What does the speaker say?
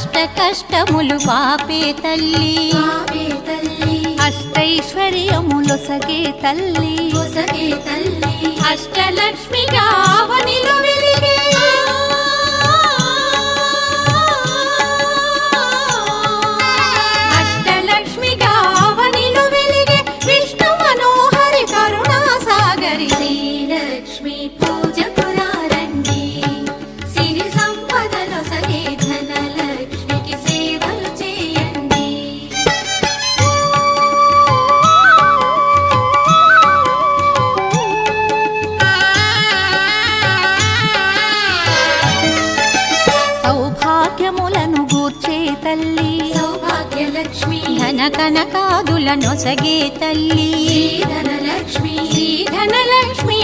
అష్ట కష్టములు పాపే తల్లి అష్టైశ్వర్యములొసగే తల్లి అష్టలక్ష్మిగా అవనిలో వెలిగే అష్టలక్ష్మిగా అవనిలో వెలిగే విష్ణు మనోహరి కరుణా సాగరి శ్రీలక్ష్మి పూజకు రండి సిరి సంపదలో సగే ధనలక్ష్మికి సేవలు చేయండి సౌభాగ్యములను గూర్చే తల్లి సౌభాగ్యలక్ష్మి ధన కనకాదులను సగే తల్లి ధనలక్ష్మి ధనలక్ష్మి